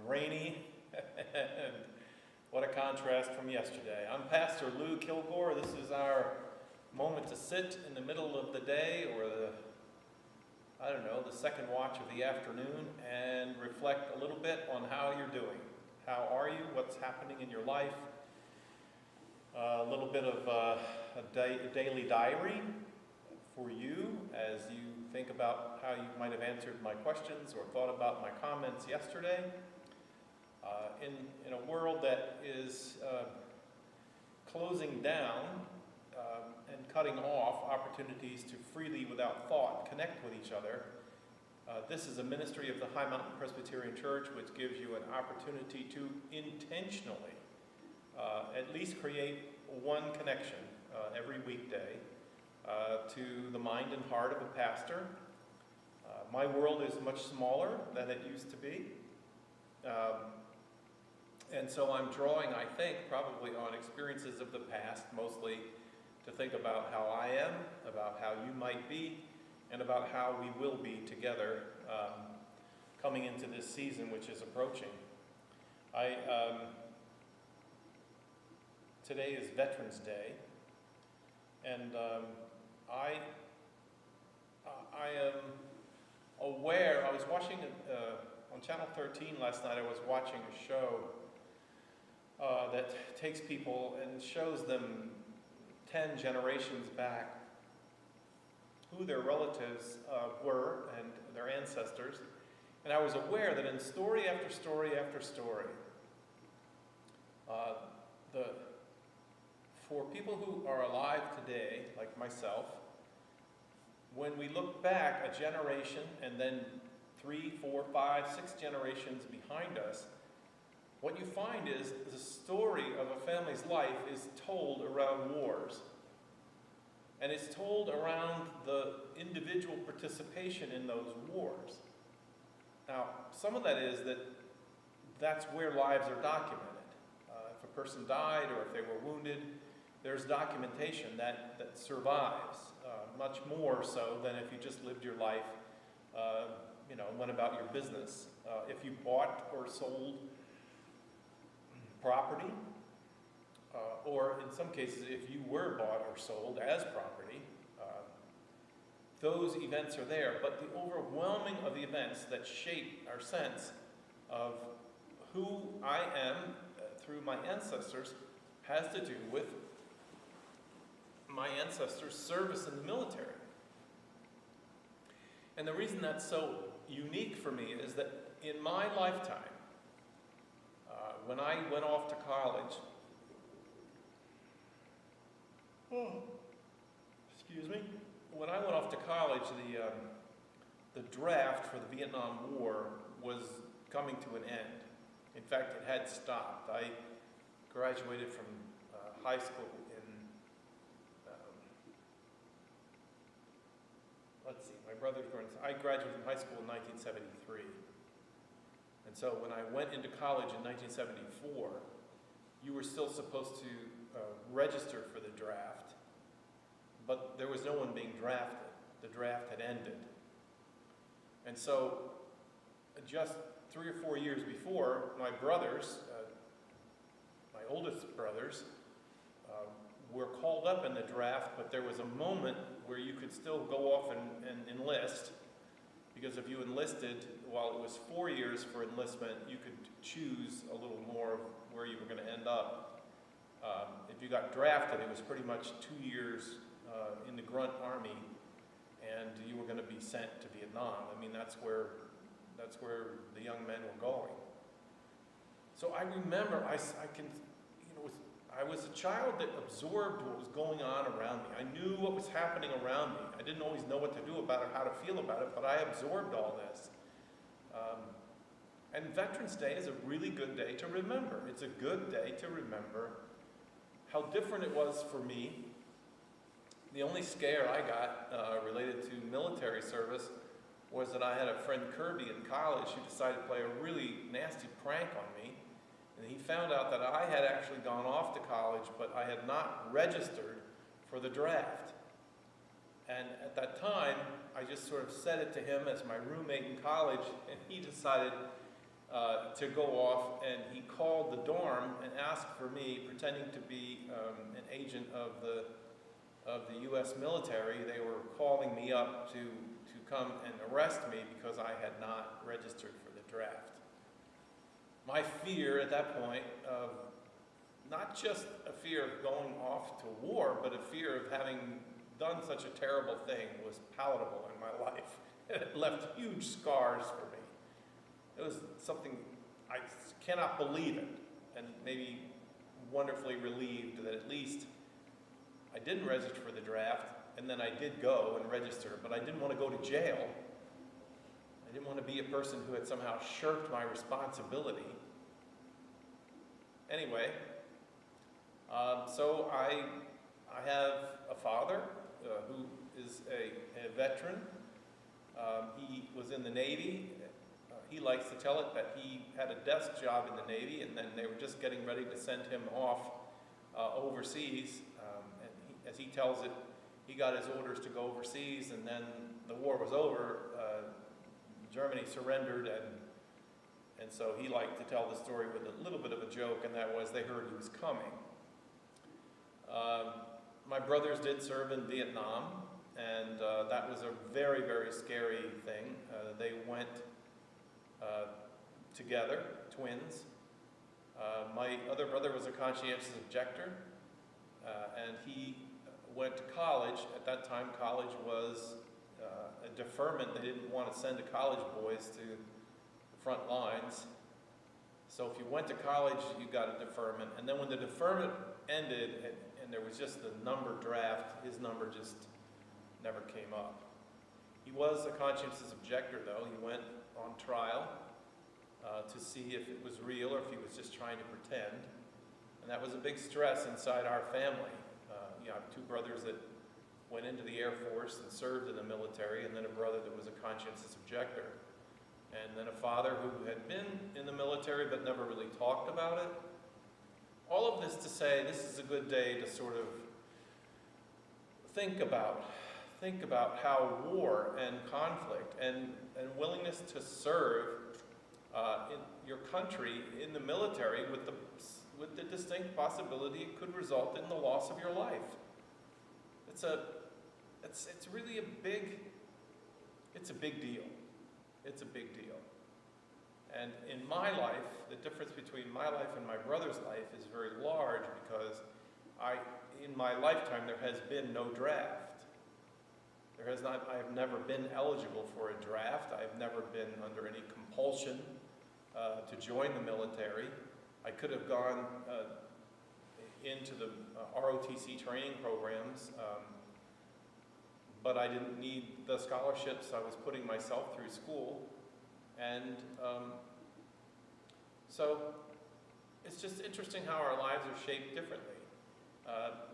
rainy, and what a contrast from yesterday. I'm Pastor Lou Kilgore. This is our moment to sit in the middle of the day, or the second watch of the afternoon, and reflect a little bit on how you're doing. How are you? What's happening in your life? A little bit of a daily diary for you as you think about how you might have answered my questions or thought about my comments yesterday. In a world that is closing down and cutting off opportunities to freely, without thought, connect with each other, this is a ministry of the High Mountain Presbyterian Church, which gives you an opportunity to intentionally at least create one connection every weekday to the mind and heart of a pastor. My world is much smaller than it used to be. And so I'm drawing, I think, probably on experiences of the past, mostly to think about how I am, about how you might be, and about how we will be together coming into this season which is approaching. Today is Veterans Day, and I am aware, I was watching on Channel 13 last night, I was watching a show that takes people and shows them 10 generations back who their relatives were and their ancestors. And I was aware that in story after story after story, for people who are alive today, like myself, when we look back a generation and then 3, 4, 5, 6 generations behind us, what you find is the story of a family's life is told around wars. And it's told around the individual participation in those wars. Now, some of that is that's where lives are documented. If a person died or if they were wounded, there's documentation that survives, much more so than if you just lived your life, went about your business. If you bought or sold property, or in some cases, if you were bought or sold as property, those events are there. But the overwhelming of the events that shape our sense of who I am through my ancestors has to do with my ancestors' service in the military. And the reason that's so unique for me is that in my lifetime, when I went off to college, when I went off to college, the draft for the Vietnam War was coming to an end. In fact, it had stopped. I graduated from high school I graduated from high school in 1973. And so when I went into college in 1974, you were still supposed to register for the draft, but there was no one being drafted. The draft had ended. And so just 3 or 4 years before, my brothers, my oldest brothers, were called up in the draft, but there was a moment where you could still go off and enlist, because if you enlisted, while it was 4 years for enlistment, you could choose a little more of where you were going to end up. If you got drafted, it was pretty much 2 years in the grunt army, and you were going to be sent to Vietnam. I mean, that's where the young men were going. So I remember, I was a child that absorbed what was going on around me. I knew what was happening around me. I didn't always know what to do about it, how to feel about it, but I absorbed all this. And Veterans Day is a really good day to remember. It's a good day to remember how different it was for me. The only scare I got related to military service was that I had a friend, Kirby, in college who decided to play a really nasty prank on me. And he found out that I had actually gone off to college, but I had not registered for the draft. And at that time, I just sort of said it to him as my roommate in college, and he decided to go off, and he called the dorm and asked for me, pretending to be an agent of the U.S. military. They were calling me up to come and arrest me because I had not registered for the draft. My fear at that point of not just a fear of going off to war, but a fear of having done such a terrible thing was palatable in my life. It left huge scars for me. It was something, I cannot believe it, and maybe wonderfully relieved that at least I didn't register for the draft, and then I did go and register, but I didn't want to go to jail. I didn't want to be a person who had somehow shirked my responsibility. Anyway, so I have a father who is a veteran. He was in the Navy. He likes to tell it that he had a desk job in the Navy, and then they were just getting ready to send him off overseas. And as he tells it, he got his orders to go overseas, and then the war was over. Germany surrendered, and so he liked to tell the story with a little bit of a joke, and that was they heard he was coming. My brothers did serve in Vietnam, and that was a very, very scary thing. They went together, twins. My other brother was a conscientious objector, and he went to college. At that time, college was a deferment. They didn't want to send the college boys to the front lines. So if you went to college, you got a deferment. And then when the deferment ended, and there was just the number draft, his number just never came up. He was a conscientious objector, though. He went on trial to see if it was real or if he was just trying to pretend. And that was a big stress inside our family. I have two brothers that went into the Air Force and served in the military, and then a brother that was a conscientious objector. And then a father who had been in the military but never really talked about it. All of this to say, this is a good day to sort of think about how war and conflict and willingness to serve in your country in the military with the distinct possibility it could result in the loss of your life. It's really a big deal. It's a big deal. And in my life, the difference between my life and my brother's life is very large because in my lifetime, there has been no draft. I have never been eligible for a draft. I have never been under any compulsion to join the military. I could have gone into the ROTC training programs, but I didn't need the scholarships. I was putting myself through school. And so it's just interesting how our lives are shaped differently.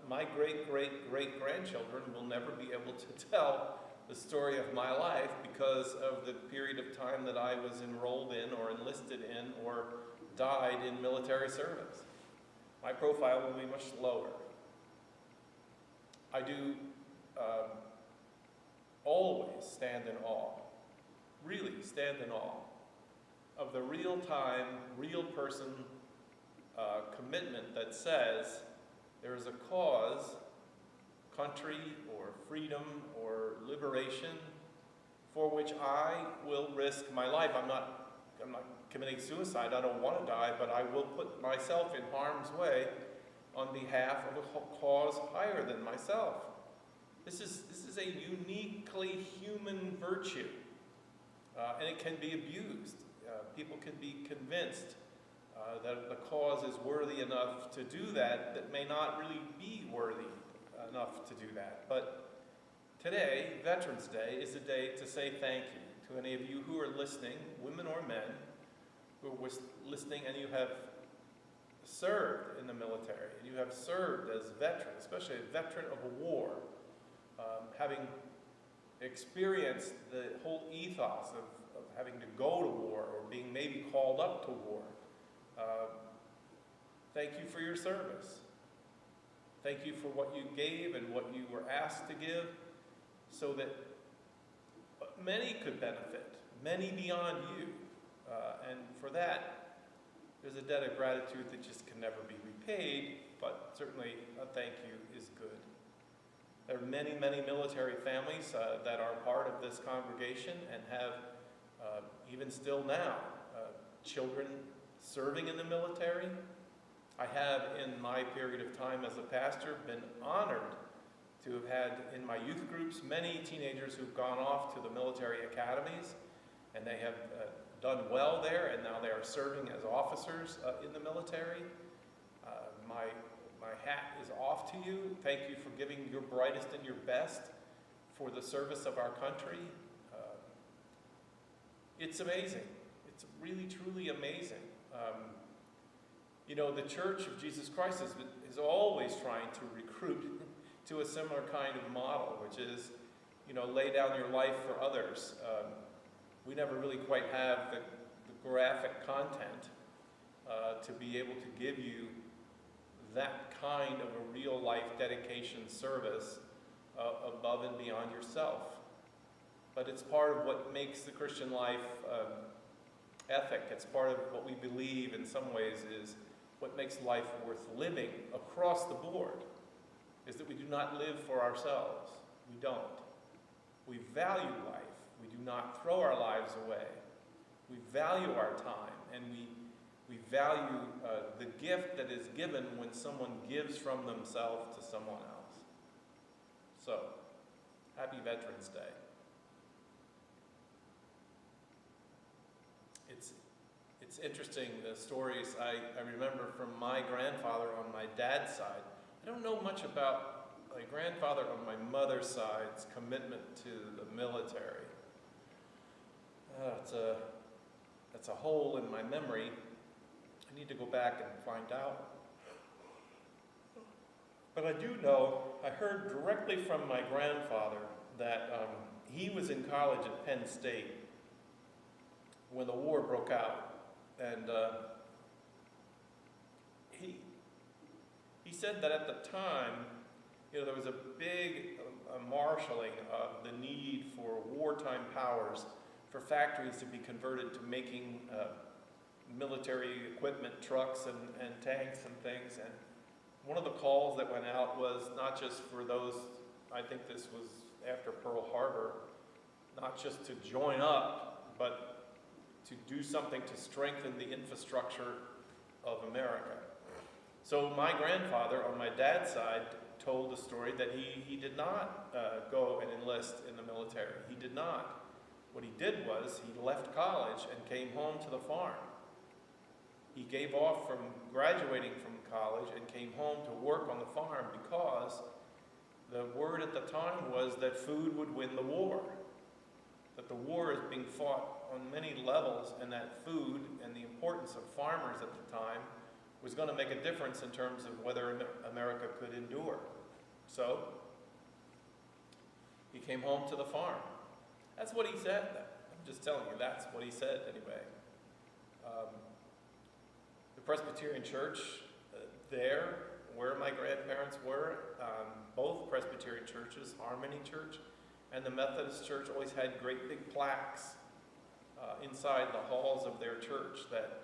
My great-great-great-grandchildren will never be able to tell the story of my life because of the period of time that I was enrolled in or enlisted in or died in military service. My profile will be much lower. I do always stand in awe, really stand in awe, of the real-time, real-person commitment that says there is a cause, country or freedom or liberation, for which I will risk my life. I'm not committing suicide. I don't want to die, but I will put myself in harm's way on behalf of a cause higher than myself. This is a uniquely human virtue, and it can be abused. People can be convinced that the cause is worthy enough to do that may not really be worthy enough to do that. But today, Veterans Day, is a day to say thank you to any of you who are listening, women or men, who are listening and you have served in the military, and you have served as veterans, especially a veteran of a war, having experienced the whole ethos of having to go to war or being maybe called up to war. Thank you for your service. Thank you for what you gave and what you were asked to give so that many could benefit, many beyond you. And for that, there's a debt of gratitude that just can never be repaid, but certainly a thank you is good. There are many, many military families that are part of this congregation and have, even still now, children serving in the military. I have, in my period of time as a pastor, been honored to have had in my youth groups many teenagers who've gone off to the military academies, and they have done well there, and now they are serving as officers in the military. My hat is off to you. Thank you for giving your brightest and your best for the service of our country. It's amazing. It's really, truly amazing. The Church of Jesus Christ is always trying to recruit to a similar kind of model, which is, lay down your life for others. We never really quite have the graphic content to be able to give you that kind of a real-life dedication service above and beyond yourself. But it's part of what makes the Christian life ethic. It's part of what we believe in some ways is what makes life worth living across the board, is that we do not live for ourselves. We don't. We value life. We do not throw our lives away. We value our time, and we value the gift that is given when someone gives from themselves to someone else. So, happy Veterans Day. It's interesting, the stories I remember from my grandfather on my dad's side. I don't know much about my grandfather on my mother's side's commitment to the military. That's a hole in my memory. I need to go back and find out. But I do know, I heard directly from my grandfather that he was in college at Penn State when the war broke out. And he said that at the time, there was a big marshaling of the need for wartime powers for factories to be converted to making military equipment, trucks and tanks and things. And one of the calls that went out was not just for those, I think this was after Pearl Harbor, not just to join up, but to do something to strengthen the infrastructure of America. So my grandfather on my dad's side told the story that he did not go and enlist in the military. He did not. What he did was he left college and came home to the farm. He gave off from graduating from college and came home to work on the farm because the word at the time was that food would win the war. That the war is being fought on many levels, and that food and the importance of farmers at the time was going to make a difference in terms of whether America could endure. So, he came home to the farm. That's what he said. I'm just telling you, that's what he said anyway. The Presbyterian Church there, where my grandparents were, both Presbyterian churches, Harmony Church and the Methodist Church, always had great big plaques inside the halls of their church that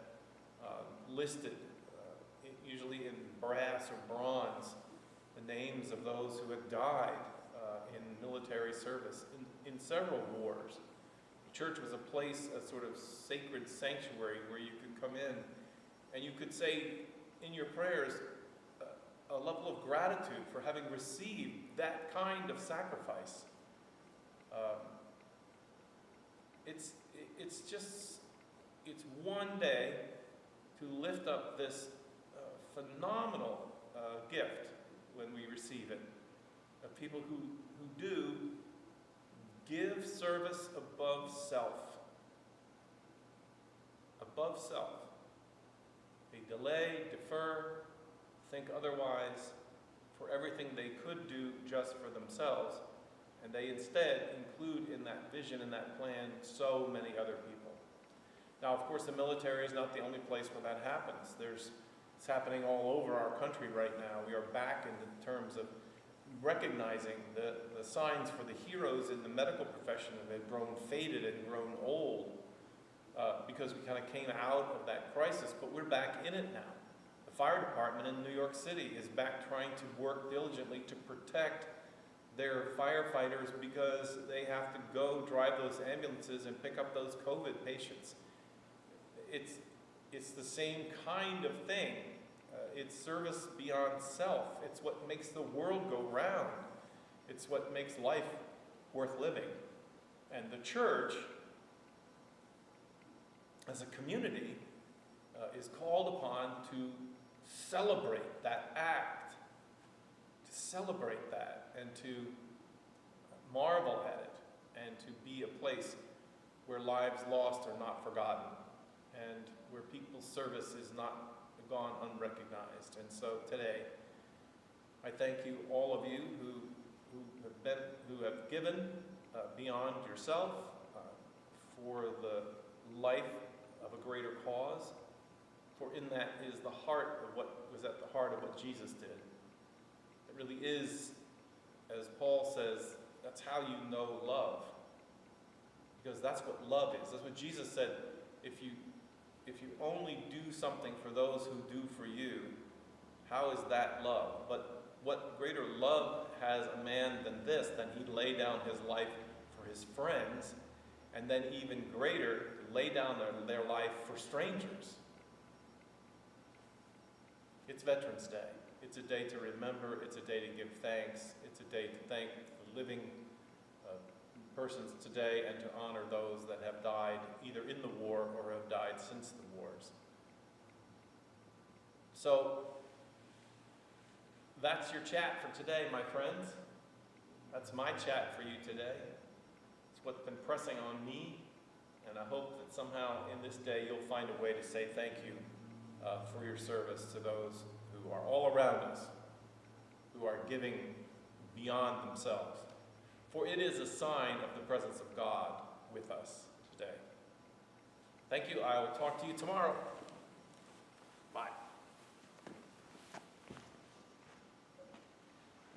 listed, usually in brass or bronze, the names of those who had died in military service in several wars. The church was a place, a sort of sacred sanctuary where you could come in and you could say in your prayers a level of gratitude for having received that kind of sacrifice. It's one day to lift up this phenomenal gift when we receive it, of people who do give service above self. Above self. They delay, defer, think otherwise for everything they could do just for themselves, and they instead include in that vision and that plan so many other people. Now, of course, the military is not the only place where that happens. It's happening all over our country right now. We are back in terms of recognizing the signs for the heroes in the medical profession that have grown faded and grown old. because we kind of came out of that crisis, but we're back in it now. The fire department in New York City is back trying to work diligently to protect their firefighters because they have to go drive those ambulances and pick up those COVID patients. It's the same kind of thing. It's service beyond self. It's what makes the world go round. It's what makes life worth living. And the church, as a community, is called upon to celebrate that act, to celebrate that, and to marvel at it, and to be a place where lives lost are not forgotten, and where people's service is not gone unrecognized. And so today, I thank you, all of you who have given beyond yourself for the life of a greater cause, for in that is the heart of what was at the heart of what Jesus did. It really is, as Paul says, that's how you know love, because that's what love is. That's what Jesus said. If you only do something for those who do for you, how is that love? But what greater love has a man than this, than he lay down his life for his friends, and then even greater, lay down their life for strangers? It's Veterans Day. It's a day to remember. It's a day to give thanks. It's a day to thank the living persons today and to honor those that have died either in the war or have died since the wars. So that's your chat for today, my friends. That's my chat for you today. It's what's been pressing on me, and I hope that somehow in this day you'll find a way to say thank you for your service to those who are all around us, who are giving beyond themselves. For it is a sign of the presence of God with us today. Thank you. I will talk to you tomorrow.